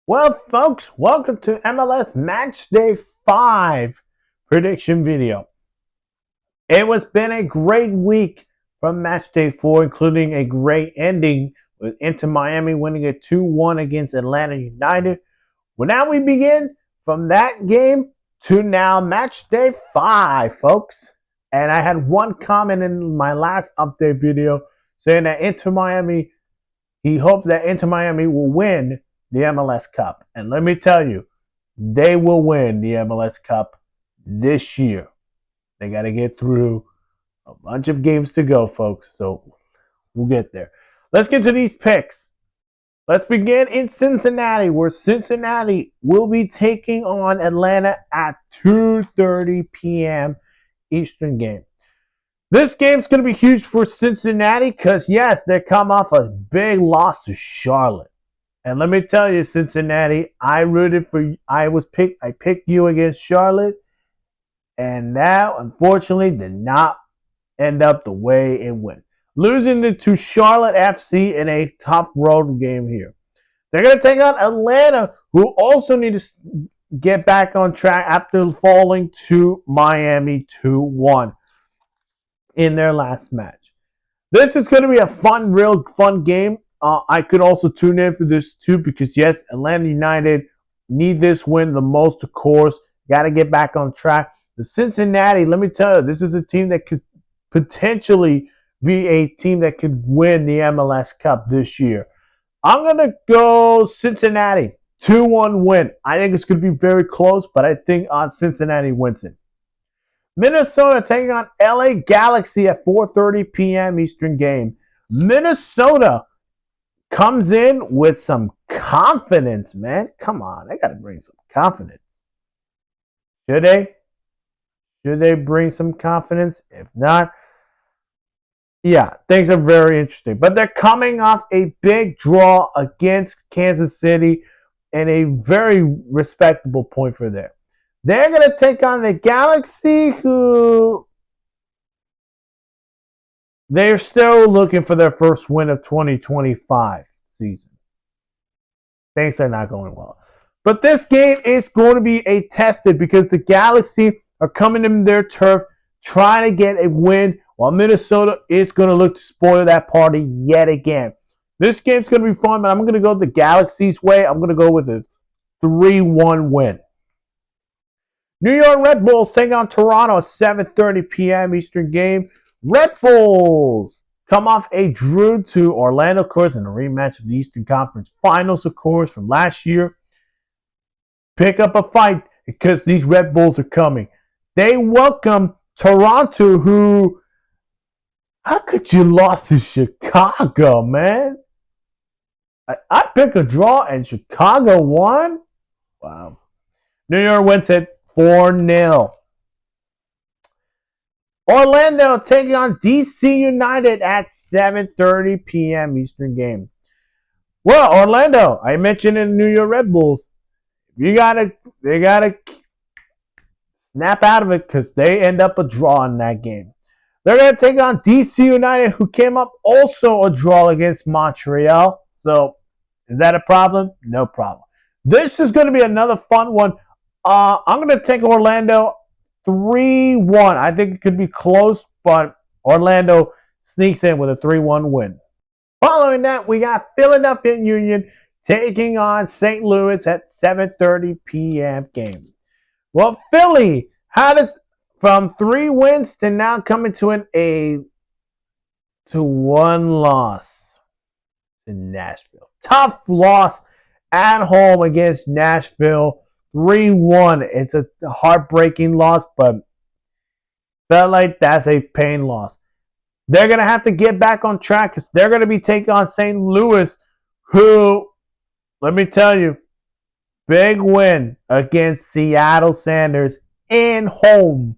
Well, folks, welcome to MLS Matchday 5 prediction video. It has been a great week from Matchday 4, including a great ending with Inter Miami winning a 2-1 against Atlanta United. Well, now we begin from that game to now Matchday 5, folks. And I had one comment in my last update video saying that he hopes that Inter Miami will win the MLS Cup. And let me tell you, they will win the MLS Cup this year. They got to get through a bunch of games to go, folks. So we'll get there. Let's get to these picks. Let's begin in Cincinnati, where Cincinnati will be taking on Atlanta at 2:30 p.m. Eastern game. This game's going to be huge for Cincinnati because, yes, they come off a big loss to Charlotte. And let me tell you, Cincinnati, I picked you against Charlotte, and that unfortunately did not end up the way it went. Losing to Charlotte FC in a tough road game here. They're going to take on Atlanta, who also need to get back on track after falling to Miami 2-1 in their last match. This is going to be a real fun game. I could also tune in for this too because, yes, Atlanta United need this win the most, of course. Got to get back on track. The Cincinnati, let me tell you, this is a team that could potentially be a team that could win the MLS Cup this year. I'm going to go Cincinnati, 2-1 win. I think it's going to be very close, but I think Cincinnati wins it. Minnesota taking on LA Galaxy at 4:30 p.m. Eastern game. Minnesota comes in with some confidence, man. Come on, they got to bring some confidence. Should they? Should they bring some confidence? If not, yeah, things are very interesting. But they're coming off a big draw against Kansas City and a very respectable point for them. They're going to take on the Galaxy, who they're still looking for their first win of 2025 season. Things are not going well. But this game is going to be a tested because the Galaxy are coming in their turf trying to get a win, while Minnesota is going to look to spoil that party yet again. This game's going to be fun, but I'm going to go the Galaxy's way. I'm going to go with a 3-1 win. New York Red Bulls take on Toronto at 7:30 p.m. Eastern game. Red Bulls come off a drew to Orlando, of course, in a rematch of the Eastern Conference Finals, of course, from last year. Pick up a fight because these Red Bulls are coming. They welcome Toronto, who, how could you lose to Chicago, man? I pick a draw and Chicago won? Wow. New York wins it 4-0. Orlando taking on DC United at 7:30 p.m. Eastern game. Well, Orlando, I mentioned in the New York Red Bulls, they gotta snap out of it because they end up a draw in that game. They're gonna take on DC United, who came up also a draw against Montreal. So, is that a problem? No problem. This is going to be another fun one. I'm going to take Orlando 3-1. I think it could be close, but Orlando sneaks in with a 3-1 win. Following that, we got Philadelphia Union taking on St. Louis at 7:30 p.m. game. Well, Philly had from 3 wins to now coming to one loss to Nashville. Tough loss at home against Nashville. 3-1. It's a heartbreaking loss, but felt like that's a pain loss. They're going to have to get back on track because they're going to be taking on St. Louis, who, let me tell you, big win against Seattle Sounders in home.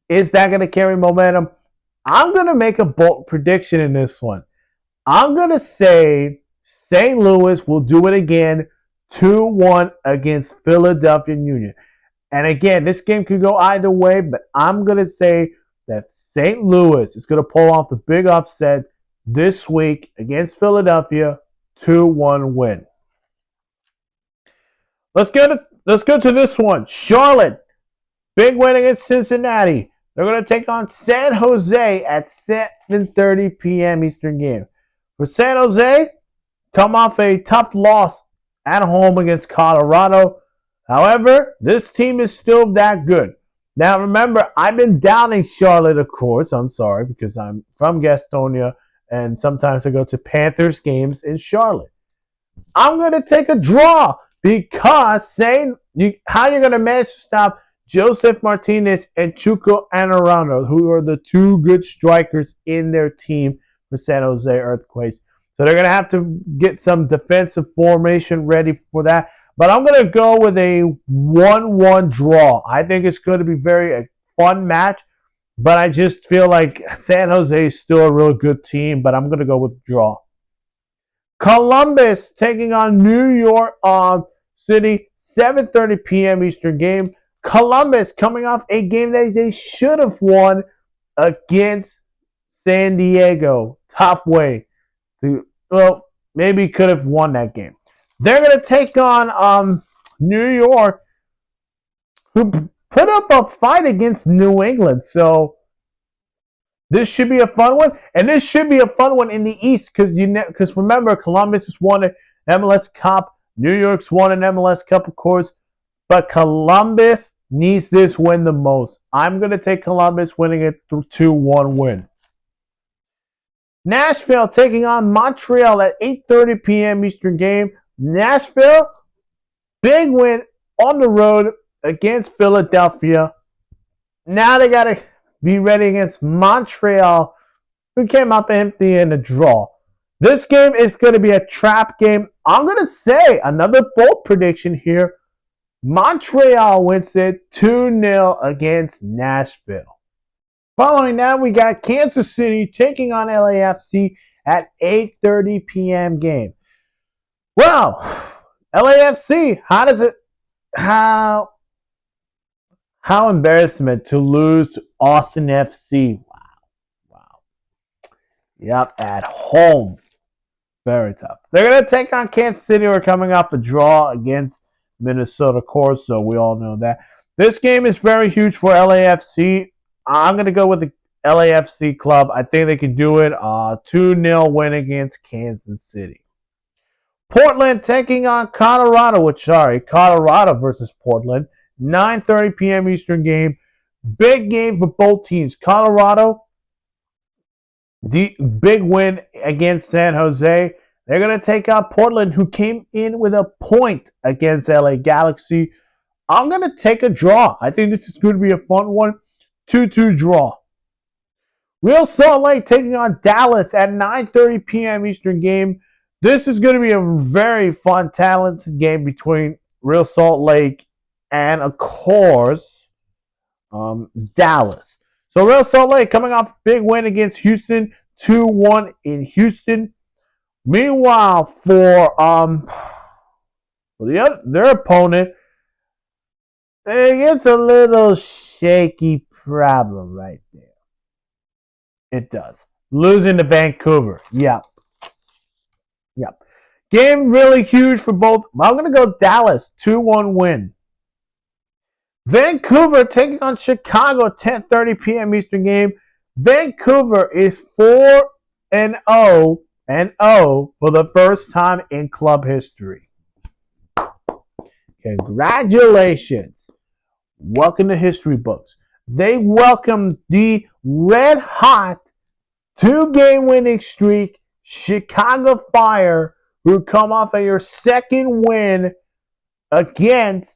Is that going to carry momentum? I'm going to make a bold prediction in this one. I'm going to say St. Louis will do it again, 2-1 against Philadelphia Union. And again, this game could go either way, but I'm going to say that St. Louis is going to pull off the big upset this week against Philadelphia, 2-1 win. Let's go to this one. Charlotte, big win against Cincinnati. They're going to take on San Jose at 7:30 p.m. Eastern game. For San Jose, come off a tough loss at home against Colorado. However, this team is still that good. Now, remember, I've been down in Charlotte, of course. I'm sorry, because I'm from Gastonia, and sometimes I go to Panthers games in Charlotte. I'm going to take a draw because saying how you're going to manage to stop Joseph Martinez and Chuco Anarano, who are the two good strikers in their team for San Jose Earthquakes. So they're going to have to get some defensive formation ready for that. But I'm going to go with a 1-1 draw. I think it's going to be a fun match. But I just feel like San Jose is still a real good team. But I'm going to go with draw. Columbus taking on New York City, 7:30 p.m. Eastern game. Columbus coming off a game that they should have won against San Diego. Tough way to, well, maybe could have won that game. They're going to take on New York, who put up a fight against New England. So this should be a fun one, and this should be a fun one in the East because remember, Columbus has won an MLS Cup, New York's won an MLS Cup, of course, but Columbus needs this win the most. I'm going to take Columbus winning it through 2-1 win. Nashville taking on Montreal at 8:30 p.m. Eastern game. Nashville, big win on the road against Philadelphia. Now they got to be ready against Montreal, who came up empty in a draw. This game is going to be a trap game. I'm going to say another bold prediction here. Montreal wins it 2-0 against Nashville. Following that, we got Kansas City taking on LAFC at 8:30 p.m. game. Well, LAFC, how embarrassment to lose to Austin FC. Wow. Yep, at home. Very tough. They're going to take on Kansas City, who are coming off a draw against Minnesota, of course, so we all know that. This game is very huge for LAFC. I'm going to go with the LAFC club. I think they can do it. 2-0 win against Kansas City. Portland taking on Colorado. Colorado versus Portland. 9:30 p.m. Eastern game. Big game for both teams. Colorado, big win against San Jose. They're going to take out Portland, who came in with a point against LA Galaxy. I'm going to take a draw. I think this is going to be a fun one. 2-2 draw. Real Salt Lake taking on Dallas at 9:30 p.m. Eastern game. This is going to be a very fun, talented game between Real Salt Lake and, of course, Dallas. So Real Salt Lake coming off a big win against Houston, 2-1 in Houston. Meanwhile, for their opponent, it's a little shaky problem right there. It does. Losing to Vancouver. Yep. Game really huge for both. I'm going to go Dallas, 2-1 win. Vancouver taking on Chicago, 10:30 p.m. Eastern game. Vancouver is 4-0 for the first time in club history. Congratulations. Welcome to history books. They welcomed the red-hot 2-game winning streak Chicago Fire, who come off of your second win against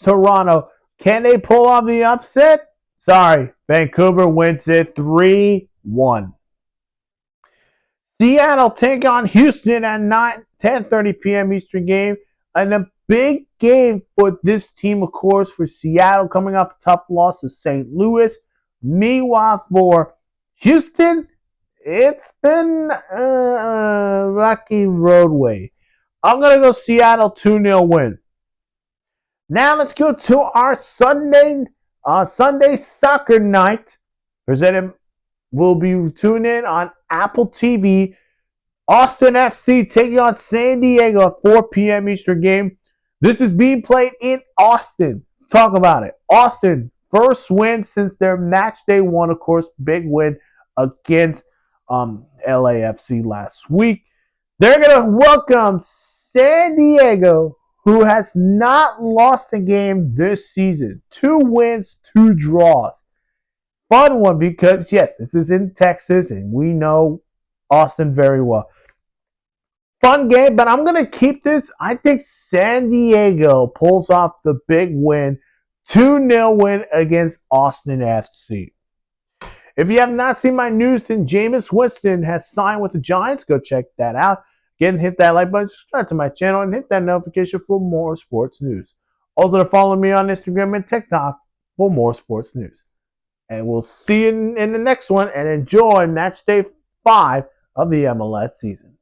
Toronto. Can they pull off the upset? Sorry, Vancouver wins it 3-1. Seattle take on Houston at 10:30 p.m. Eastern game. And a big game for this team, of course, for Seattle, coming off a tough loss to St. Louis. Meanwhile, for Houston, it's been a rocky roadway. I'm going to go Seattle 2-0 win. Now let's go to our Sunday soccer night. We'll be tuning in on Apple TV Austin FC taking on San Diego at 4 p.m. Eastern game. This is being played in Austin. Let's talk about it. Austin, first win since their match day one, of course, big win against LAFC last week. They're going to welcome San Diego, who has not lost a game this season. 2 wins, 2 draws. Fun one because, yes, this is in Texas, and we know Austin very well. Fun game, but I'm going to keep this. I think San Diego pulls off the big win, 2-0 win against Austin FC. If you have not seen my news, then Jameis Winston has signed with the Giants. Go check that out. Again, hit that like button, subscribe to my channel, and hit that notification for more sports news. Also, to follow me on Instagram and TikTok for more sports news. And we'll see you in the next one, and enjoy match day 5 of the MLS season.